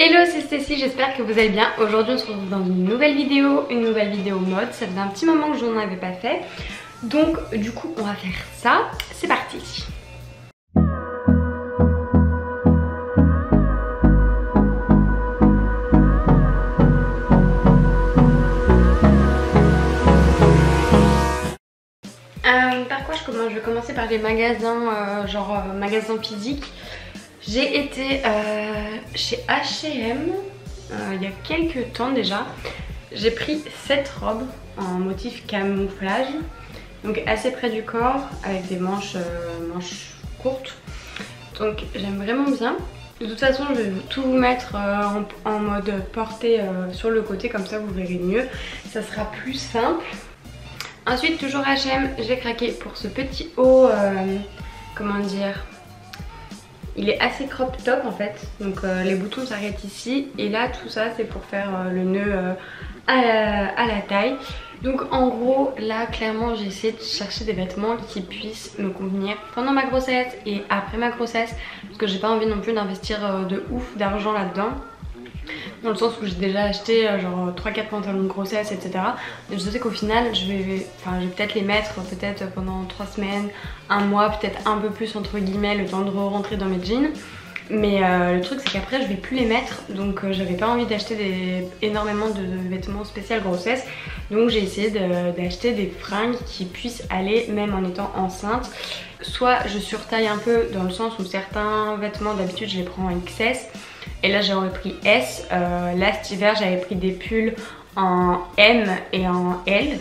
Hello, c'est Stécie, j'espère que vous allez bien. Aujourd'hui on se retrouve dans une nouvelle vidéo mode. Ça faisait un petit moment que je n'en avais pas fait. Donc du coup on va faire ça, c'est parti. Par quoi je commence? Je vais commencer par les magasins, magasins physiques. J'ai été chez H&M il y a quelques temps déjà. J'ai pris cette robe en motif camouflage, donc assez près du corps avec des manches courtes. Donc j'aime vraiment bien. De toute façon je vais tout vous mettre en mode porté sur le côté, comme ça vous verrez mieux. Ça sera plus simple. Ensuite toujours H&M, j'ai craqué pour ce petit haut, comment dire, il est assez crop top en fait, donc les boutons s'arrêtent ici et là tout ça c'est pour faire le nœud à la taille. Donc en gros là clairement j'ai essayé de chercher des vêtements qui puissent me convenir pendant ma grossesse et après ma grossesse, parce que j'ai pas envie non plus d'investir de ouf d'argent là-dedans. Dans le sens où j'ai déjà acheté genre 3-4 pantalons de grossesse, etc. Et je sais qu'au final je vais peut-être les mettre pendant 3 semaines, 1 mois, peut-être un peu plus entre guillemets, le temps de rentrer dans mes jeans. Mais le truc c'est qu'après je vais plus les mettre, donc j'avais pas envie d'acheter énormément de vêtements spéciaux grossesse. Donc j'ai essayé d'acheter des fringues qui puissent aller même en étant enceinte. Soit je surtaille un peu dans le sens où certains vêtements d'habitude je les prends en XS. Et là j'aurais pris S. Là cet hiver j'avais pris des pulls en M et en L.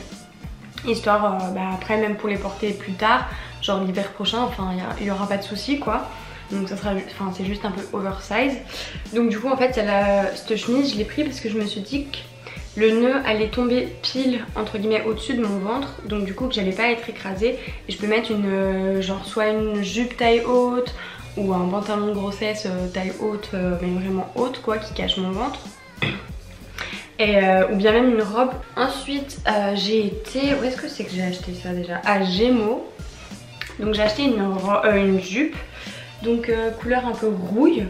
Histoire après même pour les porter plus tard, genre l'hiver prochain, enfin il y aura pas de souci quoi. Donc ça sera, c'est juste un peu oversize. Donc du coup en fait cette chemise je l'ai pris parce que je me suis dit que le nœud allait tomber pile entre guillemets au-dessus de mon ventre. Donc du coup que j'allais pas être écrasée. Et je peux mettre soit une jupe taille haute ou un pantalon de grossesse taille haute, mais vraiment haute quoi, qui cache mon ventre. Et, ou bien même une robe. Ensuite j'ai été, où est-ce que c'est que j'ai acheté ça déjà? À Gémeaux. Donc j'ai acheté une jupe, donc couleur un peu rouille.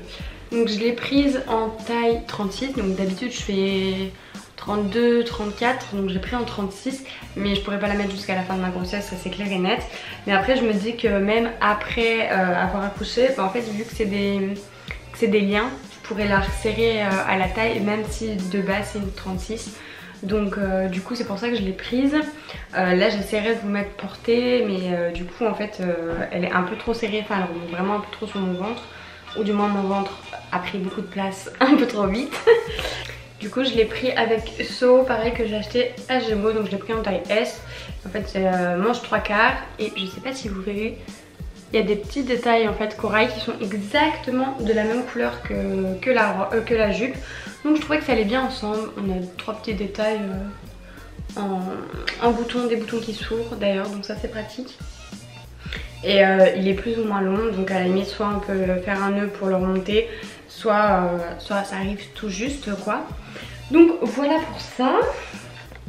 Donc je l'ai prise en taille 36, donc d'habitude je fais 32, 34, donc j'ai pris en 36, mais je pourrais pas la mettre jusqu'à la fin de ma grossesse, ça c'est clair et net. Mais après je me dis que même après avoir accouché, en fait vu que c'est des liens, je pourrais la resserrer à la taille, même si de base c'est une 36. Donc du coup c'est pour ça que je l'ai prise. Là j'essaierai de vous mettre portée, mais du coup en fait elle est un peu trop serrée, enfin elle remonte vraiment un peu trop sur mon ventre. Ou du moins mon ventre a pris beaucoup de place un peu trop vite. Du coup je l'ai pris avec So, pareil, que j'ai acheté à Gémeaux, donc je l'ai pris en taille S. En fait c'est manche 3/4 et je sais pas si vous verrez, il y a des petits détails en fait corail qui sont exactement de la même couleur que la jupe. Donc je trouvais que ça allait bien ensemble. On a 3 petits détails en boutons, des boutons qui s'ouvrent d'ailleurs, donc ça c'est pratique. Et il est plus ou moins long, donc à la limite soit on peut faire un nœud pour le remonter, soit ça arrive tout juste quoi. Donc voilà pour ça.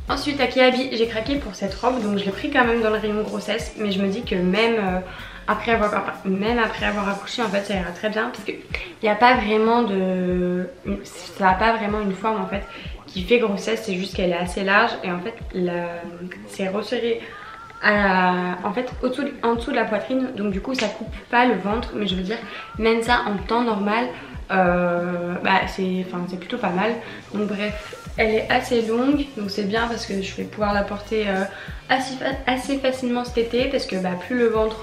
Ensuite à Kiabi j'ai craqué pour cette robe, donc je l'ai pris quand même dans le rayon grossesse, mais je me dis que même après avoir accouché en fait ça ira très bien, parce qu'il n'y a pas vraiment ça n'a pas vraiment une forme en fait qui fait grossesse, c'est juste qu'elle est assez large et en fait c'est resserré en fait en dessous de la poitrine, donc du coup ça coupe pas le ventre, mais je veux dire même ça en temps normal c'est plutôt pas mal. Donc bref, elle est assez longue, donc c'est bien parce que je vais pouvoir la porter assez facilement cet été, parce que plus le ventre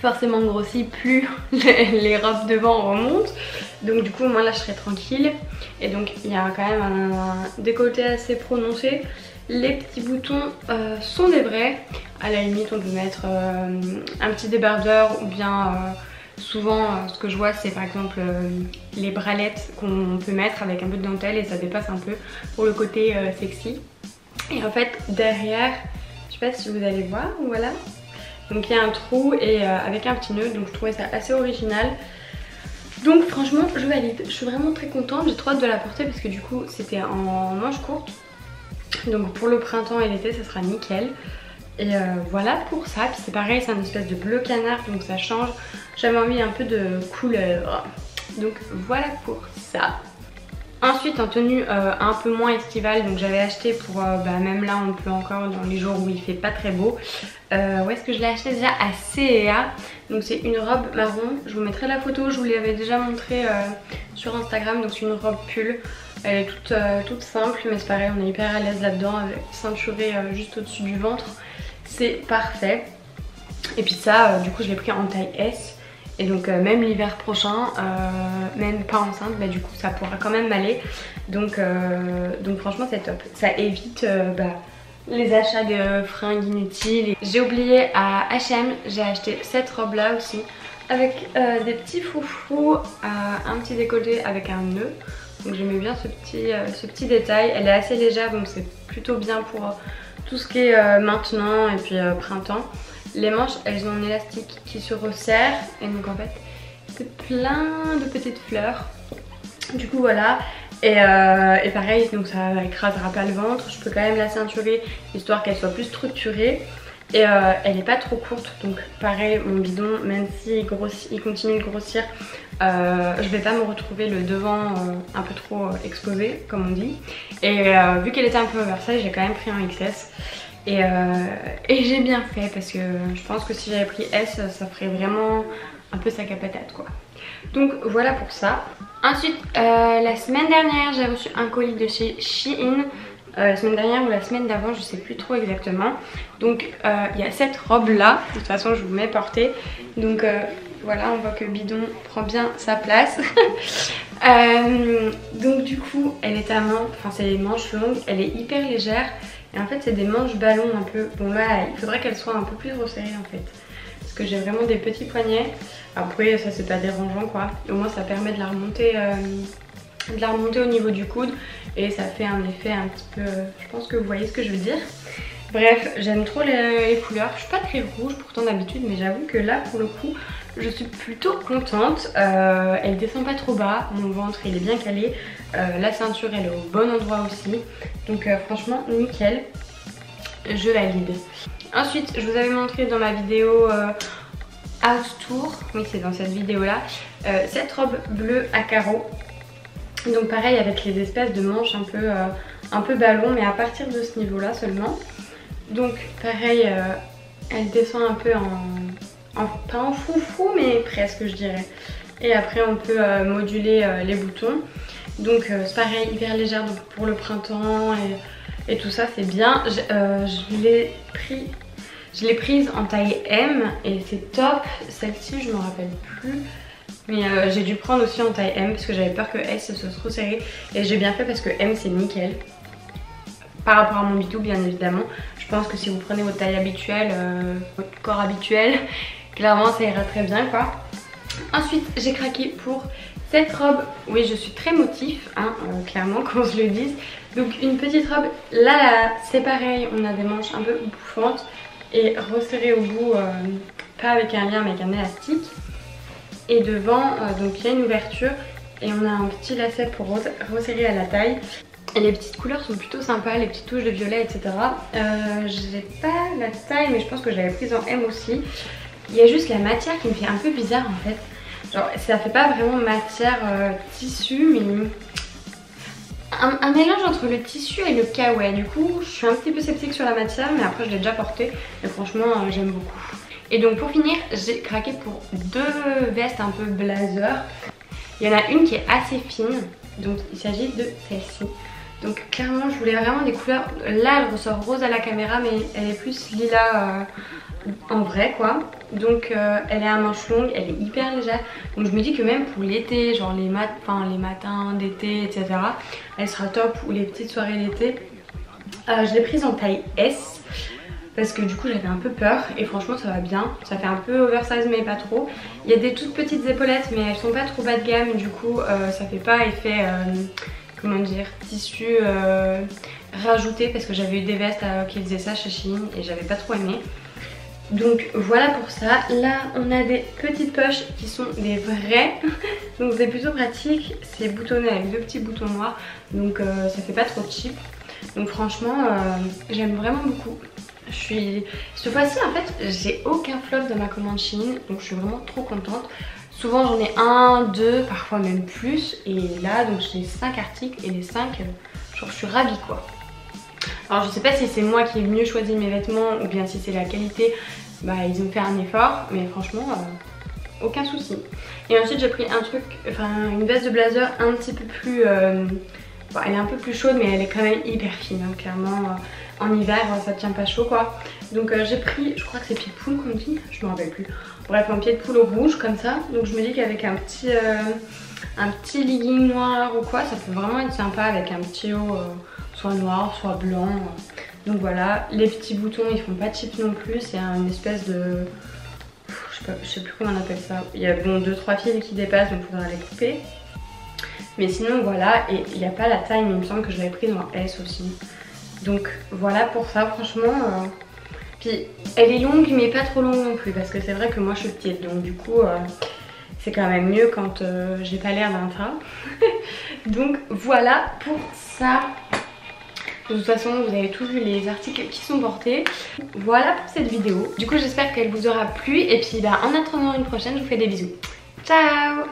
forcément grossit, plus les robes devant remontent. Donc du coup moi là je serai tranquille. Et donc il y a quand même un décolleté assez prononcé. Les petits boutons sont des vrais. À la limite on peut mettre un petit débardeur, ou bien souvent ce que je vois c'est par exemple les bralettes qu'on peut mettre avec un peu de dentelle et ça dépasse un peu pour le côté sexy. Et en fait derrière, je sais pas si vous allez voir, voilà, donc il y a un trou et avec un petit nœud, donc je trouvais ça assez original. Donc franchement je valide, je suis vraiment très contente, j'ai trop hâte de la porter parce que du coup c'était en manche courte. Donc pour le printemps et l'été ça sera nickel. Et voilà pour ça. Puis c'est pareil, c'est un espèce de bleu canard, donc ça change. J'avais envie un peu de couleur. Donc voilà pour ça. Ensuite en tenue un peu moins estivale, donc j'avais acheté pour, même là on peut encore dans les jours où il fait pas très beau. Où est-ce que je l'ai acheté déjà? À C&A. Donc c'est une robe marron, je vous mettrai la photo, je vous l'avais déjà montré sur Instagram. Donc c'est une robe pull, elle est toute simple mais c'est pareil, on est hyper à l'aise là-dedans avec ceinturée juste au-dessus du ventre. C'est parfait. Et puis ça du coup je l'ai pris en taille S. Et donc même l'hiver prochain, même pas enceinte, du coup ça pourra quand même m'aller. Donc franchement c'est top. Ça évite les achats de fringues inutiles. J'ai oublié à H&M, j'ai acheté cette robe là aussi. Avec des petits foufous, un petit décolleté avec un nœud. Donc j'aimais bien ce petit détail. Elle est assez légère donc c'est plutôt bien pour tout ce qui est maintenant et puis printemps. Les manches elles ont un élastique qui se resserre et donc en fait c'est plein de petites fleurs. Du coup voilà, et pareil donc ça écrasera pas le ventre. Je peux quand même la ceinturer histoire qu'elle soit plus structurée. Et elle est pas trop courte, donc pareil mon bidon même s'il il continue de grossir, je vais pas me retrouver le devant un peu trop exposé comme on dit. Et vu qu'elle était un peu oversize, j'ai quand même pris un XS. Et j'ai bien fait parce que je pense que si j'avais pris S, ça ferait vraiment un peu sac à patate quoi. Donc voilà pour ça. Ensuite la semaine dernière j'ai reçu un colis de chez Shein. La semaine dernière ou la semaine d'avant, je sais plus trop exactement. Donc il y a cette robe là, de toute façon je vous mets portée. Donc voilà, on voit que le bidon prend bien sa place. Donc du coup elle est à main, enfin c'est des manches longues, elle est hyper légère. Et en fait c'est des manches ballons un peu. Bon là il faudrait qu'elle soit un peu plus resserrée en fait. Parce que j'ai vraiment des petits poignets. Après ça c'est pas dérangeant quoi. Au moins ça permet de la remonter au niveau du coude. Et ça fait un effet un petit peu... je pense que vous voyez ce que je veux dire. Bref, j'aime trop les couleurs. Je suis pas très rouge pourtant d'habitude, mais j'avoue que là pour le coup je suis plutôt contente. Elle descend pas trop bas, mon ventre il est bien calé. La ceinture elle est au bon endroit aussi. Donc franchement nickel, je valide. Ensuite je vous avais montré dans ma vidéo House Tour, oui c'est dans cette vidéo là, cette robe bleue à carreaux. Donc pareil avec les espèces de manches un peu ballon, mais à partir de ce niveau là seulement. Donc pareil elle descend un peu pas en foufou mais presque je dirais. Et après on peut moduler les boutons. Donc c'est pareil hyper légère donc pour le printemps et tout ça c'est bien. Je l'ai prise en taille M et c'est top. Celle-ci je me rappelle plus. Mais j'ai dû prendre aussi en taille M parce que j'avais peur que S soit trop serré. Et j'ai bien fait parce que M c'est nickel. Par rapport à mon bidou bien évidemment. Je pense que si vous prenez votre taille habituelle, votre corps habituel, clairement ça ira très bien quoi. Ensuite j'ai craqué pour cette robe. Oui je suis très motif hein, clairement qu'on se le dise. Donc une petite robe. Là c'est pareil, on a des manches un peu bouffantes. Et resserrées au bout, pas avec un lien mais avec un élastique. Et devant donc il y a une ouverture et on a un petit lacet pour resserrer à la taille. Et les petites couleurs sont plutôt sympas, les petites touches de violet etc. J'ai pas la taille mais je pense que je l'avais prise en M aussi. Il y a juste la matière qui me fait un peu bizarre en fait. Genre ça fait pas vraiment matière tissu mais un mélange entre le tissu et le kawaii. Du coup je suis un petit peu sceptique sur la matière mais après je l'ai déjà portée et franchement j'aime beaucoup. Et donc pour finir j'ai craqué pour deux vestes un peu blazer. Il y en a une qui est assez fine, donc il s'agit de celle-ci. Donc clairement je voulais vraiment des couleurs, là elle ressort rose à la caméra mais elle est plus lilas en vrai quoi. Donc elle est à manches longues, elle est hyper légère. Donc je me dis que même pour l'été, genre les matins d'été etc, elle sera top, ou les petites soirées d'été. Je l'ai prise en taille S. Parce que du coup j'avais un peu peur et franchement ça va bien. Ça fait un peu oversize mais pas trop. Il y a des toutes petites épaulettes mais elles sont pas trop bas de gamme. Du coup ça fait pas effet comment dire, tissu rajouté. Parce que j'avais eu des vestes qui faisaient ça chez Shein et j'avais pas trop aimé. Donc voilà pour ça. Là on a des petites poches qui sont des vraies. Donc c'est plutôt pratique. C'est boutonné avec deux petits boutons noirs. Donc ça fait pas trop cheap. Donc franchement j'aime vraiment beaucoup. Cette fois-ci en fait j'ai aucun flop dans ma commande Shein, donc je suis vraiment trop contente. Souvent j'en ai 1, 2, parfois même plus. Et là donc j'ai 5 articles et les 5, genre je suis ravie quoi. Alors je sais pas si c'est moi qui ai mieux choisi mes vêtements ou bien si c'est la qualité. Bah ils ont fait un effort, mais franchement aucun souci. Et ensuite j'ai pris un truc, enfin une veste de blazer un petit peu plus... bon, elle est un peu plus chaude mais elle est quand même hyper fine hein, clairement. En hiver ça tient pas chaud quoi. Donc j'ai pris, je crois que c'est pied de poule qu'on dit, je me rappelle plus. Bref un pied de poule rouge comme ça. Donc je me dis qu'avec un petit legging noir ou quoi, ça peut vraiment être sympa avec un petit haut soit noir soit blanc. Donc voilà, les petits boutons ils font pas cheap non plus, c'est une espèce de... je sais plus comment on appelle ça. Il y a bon 2-3 fils qui dépassent donc il faudra les couper. Mais sinon voilà, et il n'y a pas la taille mais il me semble que je l'avais prise en S aussi. Donc voilà pour ça franchement. Puis elle est longue mais pas trop longue non plus parce que c'est vrai que moi je suis petite donc du coup c'est quand même mieux quand j'ai pas l'air d'un tas. Donc voilà pour ça. De toute façon vous avez tous vu les articles qui sont portés. Voilà pour cette vidéo. Du coup j'espère qu'elle vous aura plu et puis bah, en attendant une prochaine je vous fais des bisous. Ciao!